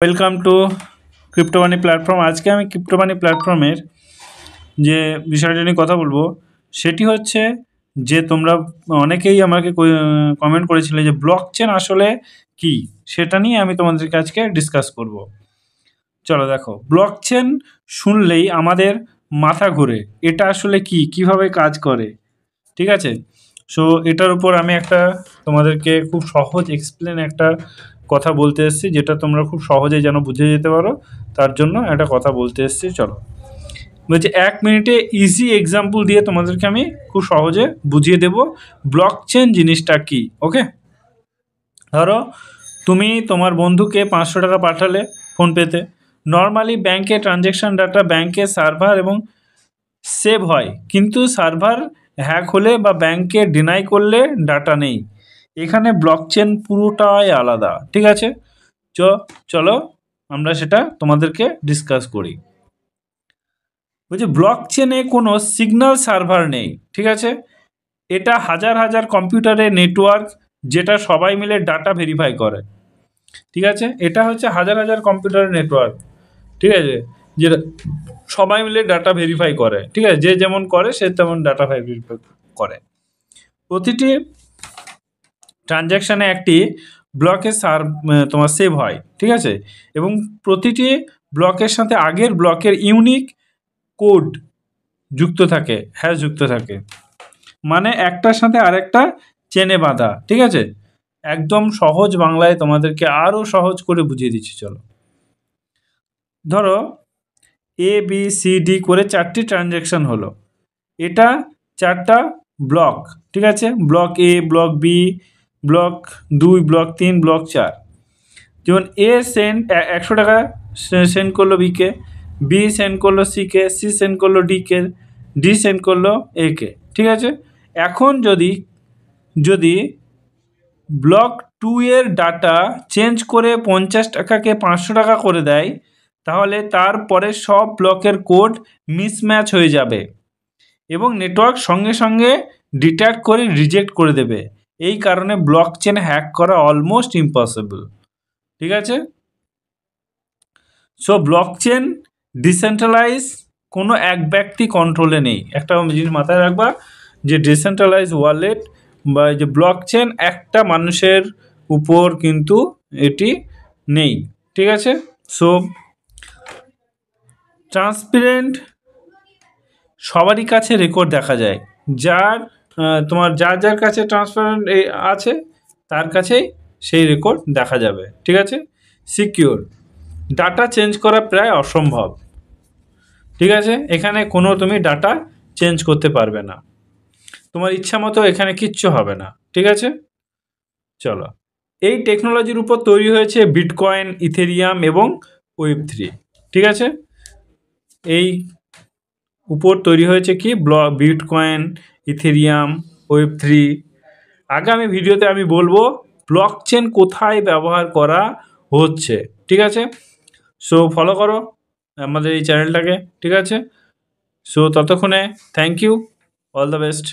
Welcome to crypto money platform. আজকে আমি crypto মানি প্ল্যাটফর্মের যে বিষয়টা নিয়ে কথা বলবো সেটি হচ্ছে যে তোমরা অনেকেই আমাকে কমেন্ট করেছিলে যে ব্লক চেন আসলে কি, সেটা নিয়ে আমি তোমাদেরকে আজকে ডিসকাস করব। চলো দেখো, ব্লক চেন শুনলেই আমাদের মাথা ঘুরে, এটা আসলে কি, কিভাবে কাজ করে, ঠিক আছে? সো এটার উপর আমি একটা তোমাদেরকে খুব সহজ এক্সপ্লেন একটা কথা বলতে এসেছি, যেটা তোমরা খুব সহজেই যেন বুঝে যেতে পারো, তার জন্য একটা কথা বলতে এসেছি। চলো, বলছি 1 মিনিটে ইজি এক্সাম্পল দিয়ে তোমাদেরকে আমি খুব সহজে বুঝিয়ে দেব ব্লক চেন জিনিসটা কি। ওকে, ধরো তুমি তোমার বন্ধুকে 500 টাকা পাঠালে ফোনপেতে। নর্মালি ব্যাংকে ট্রানজ্যাকশান ডাটা ব্যাংকে সার্ভার এবং সেভ হয়, কিন্তু সার্ভার হ্যাক হলে বা ব্যাংকে ডিনাই করলে ডাটা নেই। এখানে ব্লক চেন পুরোটাই আলাদা, ঠিক আছে? চলো আমরা সেটা তোমাদেরকে ডিসকাস করি। বলছি ব্লক চেনে কোনো সিগন্যাল সার্ভার নেই, ঠিক আছে? এটা হাজার হাজার কম্পিউটারের নেটওয়ার্ক, যেটা সবাই মিলে ডাটা ভেরিফাই করে, ঠিক আছে? এটা হচ্ছে হাজার হাজার কম্পিউটারের নেটওয়ার্ক, ঠিক আছে, যেটা সবাই মিলে ডাটা ভেরিফাই করে, ঠিক আছে? যে যেমন করে সে তেমন ডাটা ভেরিফাই করে। প্রতিটি ট্রানজ্যাকশানে একটি ব্লকে তোমার সেভ হয়, ঠিক আছে? এবং প্রতিটি ব্লকের সাথে আগের ব্লকের ইউনিক কোড যুক্ত থাকে, হ্যাশ যুক্ত থাকে, মানে একটার সাথে আরেকটা চেনে বাঁধা, ঠিক আছে? একদম সহজ বাংলায় তোমাদেরকে আরও সহজ করে বুঝিয়ে দিচ্ছি। চলো, ধরো ABCD করে 4টি ট্রানজ্যাকশান হলো, এটা 4টা ব্লক, ঠিক আছে? Block A, block B, block 2, block 3, block 4। যেমন A সেন্ড 100 টাকা সেন্ড করলো বিকে, B সেন্ড করলো সিকে, C সেন্ড করলো ডিকে, D সেন্ড করলো একে, ঠিক আছে? এখন যদি ব্লক 2 এর ডাটা চেঞ্জ করে 50 টাকাকে 500 টাকা করে দেয়, তাহলে তারপরে সব ব্লকের কোড মিসম্যাচ হয়ে যাবে এবং নেটওয়ার্ক সঙ্গে সঙ্গে ডিটেক্ট করে রিজেক্ট করে দেবে। এই কারণে ব্লক চেন হ্যাক করা অলমোস্ট ইম্পসিবল, ঠিক আছে? সো ব্লক চেন ডিসেন্ট্রালাইজ, কোনো এক ব্যক্তি কন্ট্রোলে নেই। একটা জিনিস মাথায় রাখবা যে ডিসেন্ট্রালাইজ ওয়ালেট বা যে ব্লক চেন একটা মানুষের উপর কিন্তু এটি নেই, ঠিক আছে? সো ট্রান্সপারেন্ট, সবারই কাছে রেকর্ড দেখা যায়, যার যার কাছে ট্রান্সপারেন্ট আছে তার কাছেই সেই রেকর্ড দেখা যাবে, ঠিক আছে? সিকিউর, ডাটা চেঞ্জ করা প্রায় অসম্ভব, ঠিক আছে? এখানে কোনো তুমি ডাটা চেঞ্জ করতে পারবে না, তোমার ইচ্ছা মতো এখানে কিচ্ছু হবে না, ঠিক আছে? চলো, এই টেকনোলজির উপর তৈরি হয়েছে বিটকয়েন, ইথেরিয়াম এবং ওয়েব3, ঠিক আছে? এই উপর তৈরি হয়েছে কি বিটকয়েন, ইথেরিয়াম, ওয়েব3। আগামী ভিডিওতে আমি বলবো ব্লক চেন কোথায় ব্যবহার করা হচ্ছে, ঠিক আছে? সো ফলো করো আমাদের এই চ্যানেলটাকে, ঠিক আছে? সো ততক্ষণে thank you, all the best.